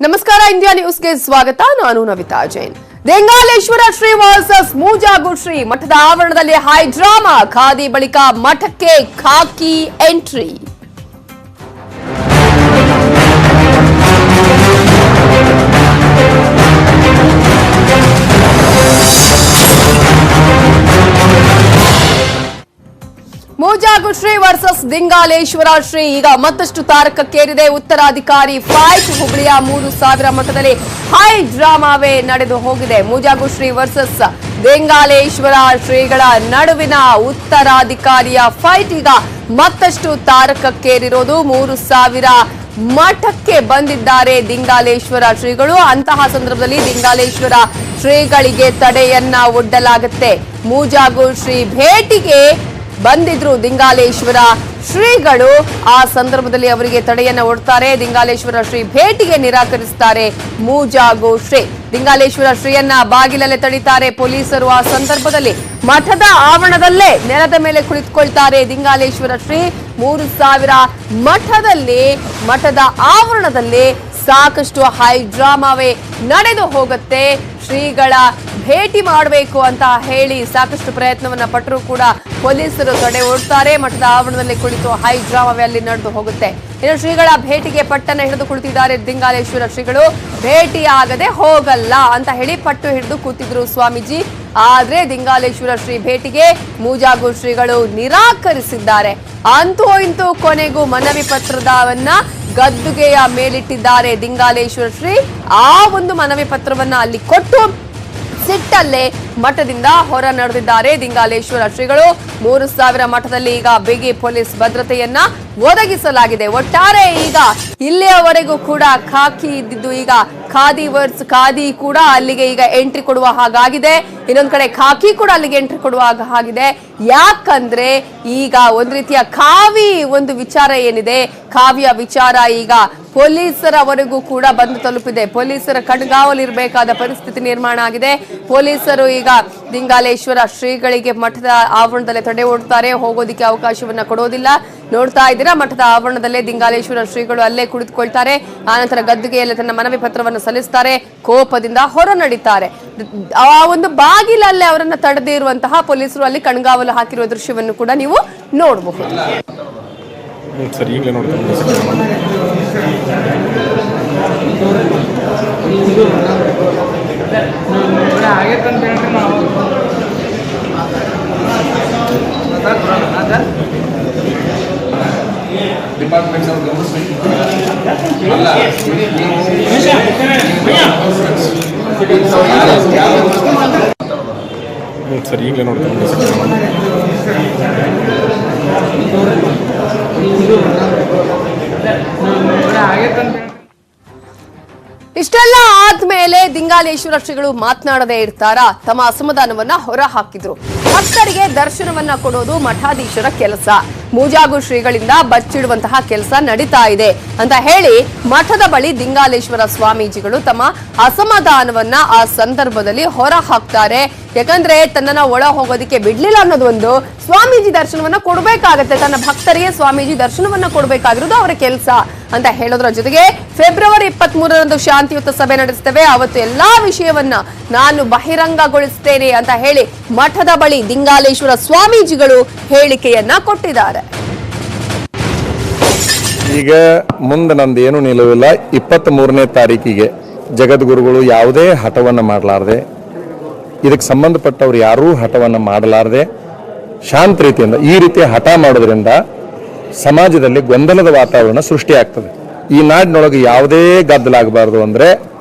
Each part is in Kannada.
ನಮಸ್ಕಾರ, ಇಂಡಿಯಾ ನ್ಯೂಸ್ಗೆ ಸ್ವಾಗತ. ನಾನು ನವಿತಾ ಜೈನ್. ದಿಂಗಾಲೇಶ್ವರ ಶ್ರೀ ವರ್ಸಸ್ ಮೂಜಾಗು ಶ್ರೀ ಮಠದ ಆವರಣದಲ್ಲಿ ಹೈ ಡ್ರಾಮಾ. ಖಾದಿ ಬಳಿಕ ಮಠಕ್ಕೆ ಖಾಕಿ ಎಂಟ್ರಿ. ಮೂಜಾಗು ಶ್ರೀ ವರ್ಸಸ್ ದಿಂಗಾಲೇಶ್ವರ ಶ್ರೀ ಈಗ ಮತ್ತಷ್ಟು ತಾರಕಕ್ಕೇರಿದೆ. ಉತ್ತರಾಧಿಕಾರಿ ಫೈಟ್. ಹುಬ್ಳಿಯ 3000 ಮಠದಲ್ಲಿ ಹೈ ಡ್ರಾಮಾವೇ ನಡೆದು ಹೋಗಿದೆ. ಮೂಜಾಗು ಶ್ರೀ ವರ್ಸಸ್ ದಿಂಗಾಲೇಶ್ವರ ಶ್ರೀಗಳ ನಡುವಿನ ಉತ್ತರಾಧಿಕಾರಿಯ ಫೈಟ್ ಈಗ ಮತ್ತಷ್ಟು ತಾರಕಕ್ಕೇರಿರೋದು. 3000 ಮಠಕ್ಕೆ ಬಂದಿದ್ದಾರೆ ದಿಂಗಾಲೇಶ್ವರ ಶ್ರೀಗಳು. ಅಂತಹ ಸಂದರ್ಭದಲ್ಲಿ ದಿಂಗಾಲೇಶ್ವರ ಶ್ರೀಗಳಿಗೆ ತಡೆಯನ್ನ ಒಡ್ಡಲಾಗುತ್ತೆ. ಮೂಜಾಗು ಶ್ರೀ ಭೇಟಿಗೆ ಬಂದಿದ್ರು ದಿಂಗಾಲೇಶ್ವರ ಶ್ರೀಗಳು. ಆ ಸಂದರ್ಭದಲ್ಲಿ ಅವರಿಗೆ ತಡೆಯನ್ನ ಒಡ್ತಾರೆ. ದಿಂಗಾಲೇಶ್ವರ ಶ್ರೀ ಭೇಟಿಗೆ ನಿರಾಕರಿಸುತ್ತಾರೆ ಮೂಜಾಗು ಶ್ರೀ. ದಿಂಗಾಲೇಶ್ವರ ಶ್ರೀಯನ್ನ ಬಾಗಿಲಲ್ಲೇ ತಡೀತಾರೆ ಪೊಲೀಸರು. ಆ ಸಂದರ್ಭದಲ್ಲಿ ಮಠದ ಆವರಣದಲ್ಲೇ ನೆಲದ ಮೇಲೆ ಕುಳಿತುಕೊಳ್ತಾರೆ ದಿಂಗಾಲೇಶ್ವರ ಶ್ರೀ. 3000 ಮಠದ ಆವರಣದಲ್ಲಿ ಸಾಕಷ್ಟು ಹೈ ಡ್ರಾಮಾವೇ ನಡೆದು ಹೋಗುತ್ತೆ. ಶ್ರೀಗಳ ಭೇಟಿ ಮಾಡಬೇಕು ಅಂತ ಹೇಳಿ ಸಾಕಷ್ಟು ಪ್ರಯತ್ನವನ್ನ ಪಟ್ಟರೂ ಕೂಡ ಪೊಲೀಸರು ತಡೆ ಒಡ್ತಾರೆ. ಮಠದ ಆವರಣದಲ್ಲಿ ಕುಳಿತು ಹೈ ಡ್ರಾಮಾವೇ ಅಲ್ಲಿ ನಡೆದು ಹೋಗುತ್ತೆ. ಇನ್ನು ಶ್ರೀಗಳ ಭೇಟಿಗೆ ಪಟ್ಟನ್ನ ಹಿಡಿದು ಕುಳಿತಿದ್ದಾರೆ ದಿಂಗಾಲೇಶ್ವರ ಶ್ರೀಗಳು. ಭೇಟಿಯಾಗದೆ ಹೋಗಲ್ಲ ಅಂತ ಹೇಳಿ ಪಟ್ಟು ಹಿಡಿದು ಕೂತಿದ್ರು ಸ್ವಾಮೀಜಿ. ಆದ್ರೆ ದಿಂಗಾಲೇಶ್ವರ ಶ್ರೀ ಭೇಟಿಗೆ ಮೂಜಾಗು ಶ್ರೀಗಳು ನಿರಾಕರಿಸಿದ್ದಾರೆ. ಅಂತೂ ಇಂತೂ ಕೊನೆಗೂ ಮನವಿ ಪತ್ರವನ್ನ ಗದ್ದುಗೆಯ ಮೇಲಿಟ್ಟಿದ್ದಾರೆ ದಿಂಗಾಲೇಶ್ವರ ಶ್ರೀ. ಆ ಒಂದು ಮನವಿ ಪತ್ರವನ್ನ ಅಲ್ಲಿ ಕೊಟ್ಟು ಸಿಟ್ಟಲ್ಲೇ ಮಠದಿಂದ ಹೊರ ನಡೆದಿದ್ದಾರೆ ದಿಂಗಾಲೇಶ್ವರ ಶ್ರೀಗಳು. 3000 ಮಠದಲ್ಲಿ ಈಗ ಬಿಗಿ ಪೊಲೀಸ್ ಭದ್ರತೆಯನ್ನ ಒದಗಿಸಲಾಗಿದೆ. ಒಟ್ಟಾರೆ ಈಗ ಇಲ್ಲಿಯವರೆಗೂ ಕೂಡ ಖಾಕಿ ಇದ್ದಿದ್ದು ಈಗ ಖಾದಿ ವರ್ಸ್ ಖಾದಿ ಕೂಡ ಅಲ್ಲಿಗೆ ಈಗ ಎಂಟ್ರಿ ಕೊಡುವ ಹಾಗಾಗಿದೆ. ಇನ್ನೊಂದ್ ಕಡೆ ಖಾಕಿ ಕೂಡ ಅಲ್ಲಿಗೆ ಎಂಟ್ರಿ ಕೊಡುವ ಹಾಗಾಗಿದೆ. ಯಾಕಂದ್ರೆ ಈಗ ಒಂದ್ ರೀತಿಯ ಕಾವಿ ಒಂದು ವಿಚಾರ ಏನಿದೆ, ಕಾವಿಯ ವಿಚಾರ ಈಗ ಪೊಲೀಸರವರೆಗೂ ಕೂಡ ಬಂದು ತಲುಪಿದೆ. ಪೊಲೀಸರ ಕಣ್ಗಾವಲಿರಬೇಕಾದ ಪರಿಸ್ಥಿತಿ ನಿರ್ಮಾಣ ಆಗಿದೆ. ಪೊಲೀಸರು ಈಗ ದಿಂಗಾಲೇಶ್ವರ ಶ್ರೀಗಳಿಗೆ ಮಠದ ಆವರಣದಲ್ಲೇ ತಡೆ ಒಡ್ತಾರೆ. ಹೋಗೋದಿಕ್ಕೆ ಅವಕಾಶವನ್ನ ಕೊಡೋದಿಲ್ಲ. ನೋಡ್ತಾ ಇದ್ದೀರಾ, ಮಠದ ಆವರಣದಲ್ಲೇ ದಿಂಗಾಲೇಶ್ವರ ಶ್ರೀಗಳು ಅಲ್ಲೇ ಕುಳಿತುಕೊಳ್ತಾರೆ. ಆನಂತರ ಗದ್ದುಗೆಯಲ್ಲಿ ತನ್ನ ಮನವಿ ಪತ್ರವನ್ನು ಸಲ್ಲಿಸ್ತಾರೆ. ಕೋಪದಿಂದ ಹೊರ ನಡೀತಾರೆ. ಆ ಒಂದು ಬಾಗಿಲಲ್ಲೇ ಅವರನ್ನ ತಡೆದೇ ಇರುವಂತಹ ಪೊಲೀಸರು ಅಲ್ಲಿ ಕಣ್ಗಾವಲು ಹಾಕಿರುವ ದೃಶ್ಯವನ್ನು ಕೂಡ ನೀವು ನೋಡಬಹುದು. ಡಿಪಾರ್ಟ್ಮೆಂಟ್ಸ್ ಅವರು ಸರ್ ಈಗಲೇ ನೋಡ್ತೀನಿ. ಇಷ್ಟೆಲ್ಲ ಆದ್ಮೇಲೆ ದಿಂಗಾಲೇಶ್ವರ ಶ್ರೀಗಳು ಮಾತನಾಡದೇ ಇರ್ತಾರಾ? ತಮ್ಮ ಅಸಮಾಧಾನವನ್ನ ಹೊರ ಹಾಕಿದ್ರು. ಭಕ್ತರಿಗೆ ದರ್ಶನವನ್ನ ಕೊಡೋದು ಮಠಾಧೀಶರ ಕೆಲಸ, ಮೂಜಾಗು ಶ್ರೀಗಳಿಂದ ಬಚ್ಚಿಡುವಂತಹ ಕೆಲಸ ನಡೀತಾ ಇದೆ ಅಂತ ಹೇಳಿ ಮಠದ ಬಳಿ ದಿಂಗಾಲೇಶ್ವರ ಸ್ವಾಮೀಜಿಗಳು ತಮ್ಮ ಅಸಮಾಧಾನವನ್ನ ಆ ಸಂದರ್ಭದಲ್ಲಿ ಹೊರ ಹಾಕ್ತಾರೆ. ಯಾಕಂದ್ರೆ ತನ್ನನ್ನ ಒಳ ಹೋಗೋದಿಕ್ಕೆ ಬಿಡ್ಲಿಲ್ಲ ಅನ್ನೋದು ಒಂದು, ಸ್ವಾಮೀಜಿ ದರ್ಶನವನ್ನ ಕೊಡ್ಬೇಕಾಗತ್ತೆ, ತನ್ನ ಭಕ್ತರಿಗೆ ಸ್ವಾಮೀಜಿ ದರ್ಶನವನ್ನ ಕೊಡ್ಬೇಕಾಗಿರೋದು ಅವರ ಕೆಲಸ ಅಂತ ಹೇಳೋದ್ರ ಜೊತೆಗೆ ಫೆಬ್ರವರಿ 23ರಂದು ಶಾಂತಿಯುತ ಸಭೆ ನಡೆಸ್ತೇವೆ, ಅವತ್ತು ಎಲ್ಲಾ ವಿಷಯವನ್ನ ನಾನು ಬಹಿರಂಗಗೊಳಿಸ್ತೇನೆ ಅಂತ ಹೇಳಿ ಮಠದ ಬಳಿ ದಿಂಗಾಲೇಶ್ವರ ಸ್ವಾಮೀಜಿಗಳು ಹೇಳಿಕೆಯನ್ನ ಕೊಟ್ಟಿದ್ದಾರೆ. ಈಗ ಮುಂದೆ ನಂದು ಏನು ನಿಲುವಿಲ್ಲ. 23ನೇ ತಾರೀಕಿಗೆ ಜಗದ್ಗುರುಗಳು ಯಾವುದೇ ಹಠವನ್ನು ಮಾಡಲಾರದೆ, ಇದಕ್ಕೆ ಸಂಬಂಧಪಟ್ಟವ್ರು ಯಾರೂ ಹಠವನ್ನು ಮಾಡಲಾರದೆ ಶಾಂತ ರೀತಿಯಿಂದ ಈ ರೀತಿ ಹಠ ಮಾಡೋದ್ರಿಂದ ಸಮಾಜದಲ್ಲಿ ಗೊಂದಲದ ವಾತಾವರಣ ಸೃಷ್ಟಿಯಾಗ್ತದೆ. ಈ ನಾಡಿನೊಳಗೆ ಯಾವುದೇ ಗದ್ದಲಾಗಬಾರ್ದು ಅಂದರೆ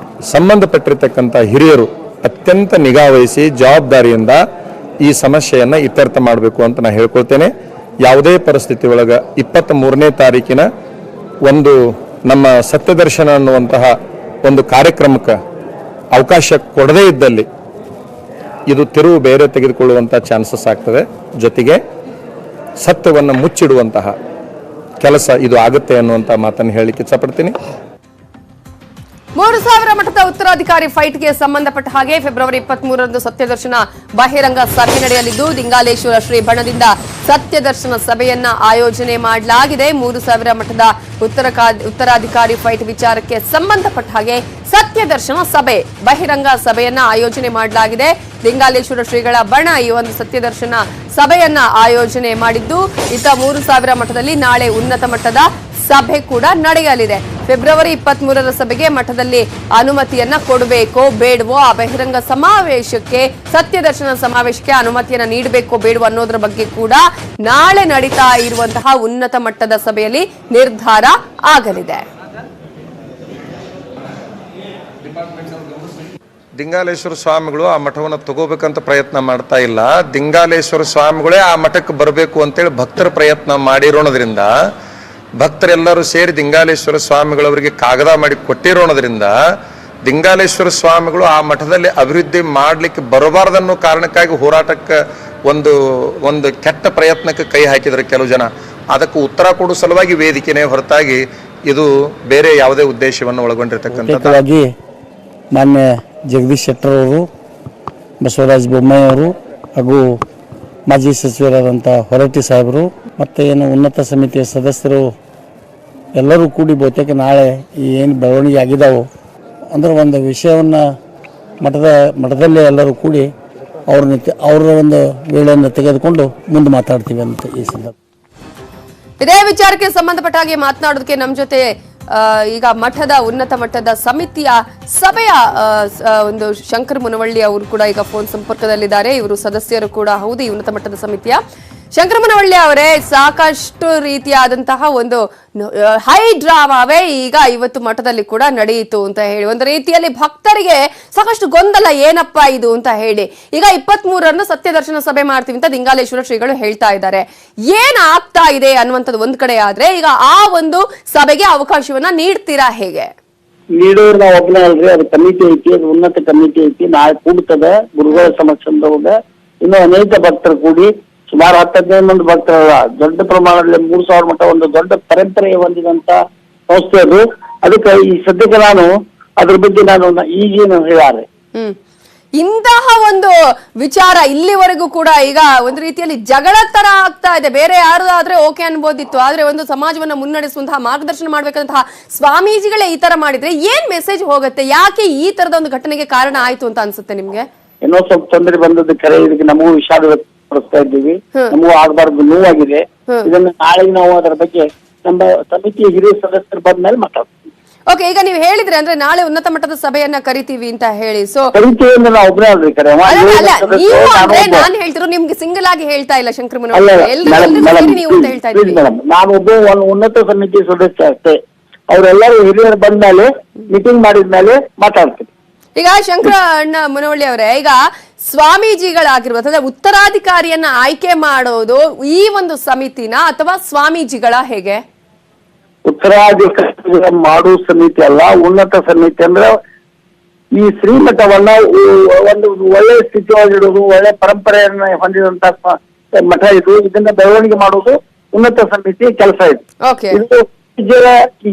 ಸಂಬಂಧಪಟ್ಟಿರ್ತಕ್ಕಂಥ ಹಿರಿಯರು ಅತ್ಯಂತ ನಿಗಾ ವಹಿಸಿ ಜವಾಬ್ದಾರಿಯಿಂದ ಈ ಸಮಸ್ಯೆಯನ್ನು ಇತ್ಯರ್ಥ ಮಾಡಬೇಕು ಅಂತ ನಾನು ಹೇಳ್ಕೊಳ್ತೇನೆ. ಯಾವುದೇ ಪರಿಸ್ಥಿತಿ ಒಳಗೆ 23ನೇ ತಾರೀಕಿನ ಒಂದು ನಮ್ಮ ಸತ್ಯದರ್ಶನ ಅನ್ನುವಂತಹ ಒಂದು ಕಾರ್ಯಕ್ರಮಕ್ಕೆ ಅವಕಾಶ ಕೊಡದೇ ಇದ್ದಲ್ಲಿ ಇದು ತಿರುವು ಬೇರೆ ತೆಗೆದುಕೊಳ್ಳುವಂಥ ಚಾನ್ಸಸ್ ಆಗ್ತದೆ. ಜೊತೆಗೆ ಸತ್ಯವನ್ನು ಮುಚ್ಚಿಡುವಂತಹ ಕೆಲಸ ಇದು ಆಗುತ್ತೆ ಅನ್ನುವಂಥ ಮಾತನ್ನು ಹೇಳಲಿಕ್ಕೆ ಇಷ್ಟಪಡ್ತೀನಿ. 3000 ಮಠದ ಉತ್ತರಾಧಿಕಾರಿ ಫೈಟ್ಗೆ ಸಂಬಂಧಪಟ್ಟ ಹಾಗೆ ಫೆಬ್ರವರಿ 23ರಂದು ಸತ್ಯದರ್ಶನ ಬಹಿರಂಗ ಸಭೆ ನಡೆಯಲಿದ್ದು ದಿಂಗಾಲೇಶ್ವರ ಶ್ರೀ ಬಣದಿಂದ ಸತ್ಯದರ್ಶನ ಸಭೆಯನ್ನ ಆಯೋಜನೆ ಮಾಡಲಾಗಿದೆ. 3000 ಮಠದ ಉತ್ತರಾಧಿಕಾರಿ ಫೈಟ್ ವಿಚಾರಕ್ಕೆ ಸಂಬಂಧಪಟ್ಟ ಹಾಗೆ ಸತ್ಯದರ್ಶನ ಸಭೆ ಬಹಿರಂಗ ಸಭೆಯನ್ನ ಆಯೋಜನೆ ಮಾಡಲಾಗಿದೆ. ದಿಂಗಾಲೇಶ್ವರ ಶ್ರೀಗಳ ಬಣ ಈ ಒಂದು ಸತ್ಯದರ್ಶನ ಸಭೆಯನ್ನ ಆಯೋಜನೆ ಮಾಡಿದ್ದು, ಇತ್ತ 3000 ಮಠದಲ್ಲಿ ನಾಳೆ ಉನ್ನತ ಮಟ್ಟದ ಸಭೆ ಕೂಡ ನಡೆಯಲಿದೆ. ಫೆಬ್ರವರಿ 23ರ ಸಭೆಗೆ ಮಠದಲ್ಲಿ ಅನುಮತಿಯನ್ನ ಕೊಡಬೇಕೋ ಬೇಡವೋ, ಆ ಬಹಿರಂಗ ಸಮಾವೇಶಕ್ಕೆ ಸತ್ಯದರ್ಶನ ಸಮಾವೇಶಕ್ಕೆ ಅನುಮತಿಯನ್ನ ನೀಡಬೇಕೋ ಬೇಡವೋ ಅನ್ನೋದ್ರ ಬಗ್ಗೆ ಕೂಡ ನಾಳೆ ನಡೀತಾ ಇರುವಂತಹ ಉನ್ನತ ಮಟ್ಟದ ಸಭೆಯಲ್ಲಿ ನಿರ್ಧಾರ ಆಗಲಿದೆ. ದಿಂಗಾಲೇಶ್ವರ ಸ್ವಾಮಿಗಳು ಆ ಮಠವನ್ನು ತಗೋಬೇಕಂತ ಪ್ರಯತ್ನ ಮಾಡ್ತಾ ಇಲ್ಲ. ದಿಂಗಾಲೇಶ್ವರ ಸ್ವಾಮಿಗಳೇ ಆ ಮಠಕ್ಕೆ ಬರಬೇಕು ಅಂತೇಳಿ ಭಕ್ತರ ಪ್ರಯತ್ನ ಮಾಡಿರೋಣದ್ರಿಂದ, ಭಕ್ತರೆಲ್ಲರೂ ಸೇರಿ ದಿಂಗಾಲೇಶ್ವರ ಸ್ವಾಮಿಗಳವರಿಗೆ ಕಾಗದ ಮಾಡಿ ಕೊಟ್ಟಿರೋಣದ್ರಿಂದ ದಿಂಗಾಲೇಶ್ವರ ಸ್ವಾಮಿಗಳು ಆ ಮಠದಲ್ಲಿ ಅಭಿವೃದ್ಧಿ ಮಾಡಲಿಕ್ಕೆ ಬರಬಾರ್ದನ್ನೋ ಕಾರಣಕ್ಕಾಗಿ ಹೋರಾಟಕ್ಕೆ ಒಂದು ಕೆಟ್ಟ ಪ್ರಯತ್ನಕ್ಕೆ ಕೈ ಹಾಕಿದ್ರು ಕೆಲವು ಜನ. ಅದಕ್ಕೆ ಉತ್ತರ ಕೊಡುವ ಸಲುವಾಗಿ ವೇದಿಕೆನೇ ಹೊರತಾಗಿ ಇದು ಬೇರೆ ಯಾವುದೇ ಉದ್ದೇಶವನ್ನು ಒಳಗೊಂಡಿರ್ತಕ್ಕಂಥದ್ದು. ಮಾನ್ಯ ಜಗದೀಶ್ ಶೆಟ್ಟರ್ ಅವರು, ಬಸವರಾಜ ಬೊಮ್ಮಾಯಿ ಅವರು ಹಾಗೂ ಮಾಜಿ ಸಚಿವರಾದಂಥ ಹೊರಟ್ಟಿ ಸಾಹೇಬರು ಮತ್ತು ಏನು ಉನ್ನತ ಸಮಿತಿಯ ಸದಸ್ಯರು ಎಲ್ಲರೂ ಕೂಡಿ ಬಹುತೇಕ ನಾಳೆ ಏನು ಬೆಳವಣಿಗೆ ಆಗಿದ್ದಾವೋ ಅಂದ್ರೆ ಒಂದು ವಿಷಯವನ್ನು ಮಠದಲ್ಲಿ ಎಲ್ಲರೂ ಕೂಡಿ ಅವರ ಒಂದು ವೇಳೆಯನ್ನು ತೆಗೆದುಕೊಂಡು ಮುಂದೆ ಮಾತಾಡ್ತೀವಿ ಅಂತ ಈ ಸಂದರ್ಭ. ಇದೇ ವಿಚಾರಕ್ಕೆ ಸಂಬಂಧಪಟ್ಟ ಹಾಗೆ ಮಾತನಾಡೋದಕ್ಕೆ ನಮ್ಮ ಜೊತೆ ಈಗ ಮಠದ ಉನ್ನತ ಮಟ್ಟದ ಸಮಿತಿಯ ಸಭೆಯ ಒಂದು ಶಂಕರ ಮುನವಳ್ಳಿ ಅವರು ಕೂಡ ಈಗ ಫೋನ್ ಸಂಪರ್ಕದಲ್ಲಿದ್ದಾರೆ. ಇವರು ಸದಸ್ಯರು ಕೂಡ ಹೌದು ಈ ಉನ್ನತ ಮಟ್ಟದ ಸಮಿತಿಯ. ಶಂಕರ ಮುನವಳ್ಳಿ ಅವರೇ, ಸಾಕಷ್ಟು ರೀತಿಯಾದಂತಹ ಒಂದು ಹೈ ಡ್ರಾಮಾವೇ ಈಗ ಇವತ್ತು ಮಠದಲ್ಲಿ ಕೂಡ ನಡೆಯಿತು ಅಂತ ಹೇಳಿ ಒಂದು ರೀತಿಯಲ್ಲಿ ಭಕ್ತರಿಗೆ ಸಾಕಷ್ಟು ಗೊಂದಲ, ಏನಪ್ಪ ಇದು ಅಂತ ಹೇಳಿ. ಈಗ 23ರಂದು ಸತ್ಯದರ್ಶನ ಸಭೆ ಮಾಡ್ತೀವಿ ಅಂತ ದಿಂಗಾಲೇಶ್ವರ ಶ್ರೀಗಳು ಹೇಳ್ತಾ ಇದ್ದಾರೆ. ಏನ್ ಆಗ್ತಾ ಇದೆ ಅನ್ನುವಂಥದ್ದು ಒಂದ್ ಕಡೆ ಆದ್ರೆ, ಈಗ ಆ ಒಂದು ಸಭೆಗೆ ಅವಕಾಶವನ್ನ ನೀಡ್ತೀರಾ ಹೇಗೆ? ನೀಡೋರು ನಾವು ಒಬ್ಬನೇ ಅಲ್ರಿ, ಅದು ಕಮಿಟಿ ಐತಿ, ಅದು ಉನ್ನತ ಕಮಿಟಿ ಐತಿ. ನಾಳೆ ಕೂಡ್ತದೆ ಗುರುಗಳ ಸಮಕ್ಷಮದೊಳಗ ಇನ್ನು ಅನೇಕ ಭಕ್ತರು ಕೂಡಿ ಸುಮಾರು 10-15 ಮಂದಿ ಭಕ್ತರಲ್ಲ, ದೊಡ್ಡ ಪ್ರಮಾಣದಲ್ಲಿ 3000 ಮಠ ಒಂದು ದೊಡ್ಡ ಪರಂಪರೆ ಹೊಂದಿದಂತ ಸಂಸ್ಥೆ ಅದು. ಅದಕ್ಕೆ ಈ ಸದ್ಯಕ್ಕೆ ನಾನು ಅದ್ರ ಬಗ್ಗೆ ನಾನು ಈಗೇನು ಹೇಳಾರೆ. ಇಂತಹ ಒಂದು ವಿಚಾರ ಇಲ್ಲಿವರೆಗೂ ಕೂಡ ಈಗ ಒಂದು ರೀತಿಯಲ್ಲಿ ಜಗಳ ತರ ಆಗ್ತಾ ಇದೆ. ಬೇರೆ ಯಾರು ಆದ್ರೆ ಓಕೆ ಅನ್ಬೋದಿತ್ತು, ಆದ್ರೆ ಒಂದು ಸಮಾಜವನ್ನ ಮುನ್ನಡೆಸುವಂತಹ ಮಾರ್ಗದರ್ಶನ ಮಾಡ್ಬೇಕಂತಹ ಸ್ವಾಮೀಜಿಗಳೇ ಈ ತರ ಮಾಡಿದ್ರೆ ಏನ್ ಮೆಸೇಜ್ ಹೋಗುತ್ತೆ? ಯಾಕೆ ಈ ತರದ ಒಂದು ಘಟನೆಗೆ ಕಾರಣ ಆಯ್ತು ಅಂತ ಅನ್ಸುತ್ತೆ ನಿಮ್ಗೆ? ಏನೋ ಸ್ವಲ್ಪ ತೊಂದರೆ ಬಂದದ್ದು ಖರೆ, ಇದಕ್ಕೆ ನಮಗೂ ವಿಷಾದ ವ್ಯಕ್ತಪಡಿಸ್ತಾ ಇದ್ದೀವಿ, ನಮಗೂ ಆಗಬಾರ್ದು, ನೋವಾಗಿದೆ. ಇದನ್ನ ನಾಳೆ ನಾವು ಅದರ ಬಗ್ಗೆ ನಮ್ಮ ಸಮಿತಿಯ ಹಿರಿಯ ಸದಸ್ಯರು ಬಂದ್ಮೇಲೆ ಮಾತಾಡ್ತೀವಿ. ಓಕೆ, ಈಗ ನೀವು ಹೇಳಿದ್ರೆ ಅಂದ್ರೆ ನಾಳೆ ಉನ್ನತ ಮಟ್ಟದ ಸಭೆಯನ್ನ ಕರಿತೀವಿ ಅಂತ ಹೇಳಿ, ಸೊ ನಾನು ಹೇಳ್ತಿರೋ ನಿಮ್ಗೆ ಸಿಂಗಲ್ ಆಗಿ ಹೇಳ್ತಾ ಇಲ್ಲ ಶಂಕರ ಮುನವಳ್ಳಿ, ನೀವು ಅಂತ ಹೇಳ್ತಾ ಇದ್ದೀವಿ. ನಾನು ಒಬ್ಬ ಉನ್ನತ ಸಮಿತಿ ಸದಸ್ಯ ಅಷ್ಟೇ. ಅವರೆಲ್ಲರೂ ಹಿರಿಯರು ಬಂದ್ಮೇಲೆ ಮೀಟಿಂಗ್ ಮಾಡಿದ್ಮೇಲೆ ಮಾತಾಡ್ತೀವಿ. ಈಗ ಶಂಕರ ಅಣ್ಣ ಮುನವಳ್ಳಿ ಅವರೇ, ಈಗ ಸ್ವಾಮೀಜಿಗಳಾಗಿರ್ಬೋದು ಅಂದ್ರೆ ಉತ್ತರಾಧಿಕಾರಿಯನ್ನ ಆಯ್ಕೆ ಮಾಡೋದು ಈ ಒಂದು ಸಮಿತಿನ ಅಥವಾ ಸ್ವಾಮೀಜಿಗಳ ಹೇಗೆ? ಉತ್ತರಾಧಿಕಾರಿ ಮಾಡುವ ಸಮಿತಿ ಅಲ್ಲ, ಉನ್ನತ ಸಮಿತಿ. ಅಂದ್ರೆ ಈ ಶ್ರೀಮಠವನ್ನ ಒಂದು ಒಳ್ಳೆ ಸ್ಥಿತಿಯಾಗಿಡೋದು, ಒಳ್ಳೆ ಪರಂಪರೆಯನ್ನ ಹೊಂದಿದಂತ ಮಠ ಇದು. ಇದನ್ನ ಬೆಳವಣಿಗೆ ಮಾಡೋದು ಉನ್ನತ ಸಮಿತಿ ಕೆಲಸ ಇದು.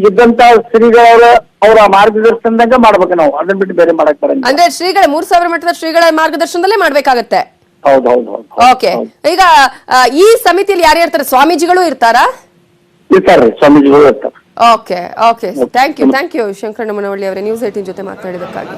ಇದ್ದಂತ ಶ್ರೀಗಳ ಅವರ ಮಾರ್ಗದರ್ಶನದಾಗ ಮಾಡ್ಬೇಕು ನಾವು, ಅದನ್ನ ಬಿಟ್ಟು ಬೇರೆ ಮಾಡಕ್ ಬರಂಗಿಲ್ಲ. ಅಂದ್ರೆ ಶ್ರೀಗಳ 3000 ಮಠದ ಶ್ರೀಗಳ ಮಾರ್ಗದರ್ಶನದಲ್ಲೇ ಮಾಡ್ಬೇಕಾಗತ್ತೆ. ಹೌದೌದು. ಓಕೆ, ಈಗ ಈ ಸಮಿತಿಯಲ್ಲಿ ಯಾರು ಇರ್ತಾರೆ? ಸ್ವಾಮೀಜಿಗಳು ಇರ್ತಾರಾ? ಇರ್ತಾರೆ, ಸ್ವಾಮೀಜಿಗಳು ಇರ್ತಾರೆ. ಓಕೆ ಓಕೆ, ಥ್ಯಾಂಕ್ ಯು ಶಂಕರಣ್ಣ ಮುನವಳ್ಳಿ ಅವರೇ, ನ್ಯೂಸ್ 18 ಜೊತೆ ಮಾತನಾಡಿದಕ್ಕಾಗಿ.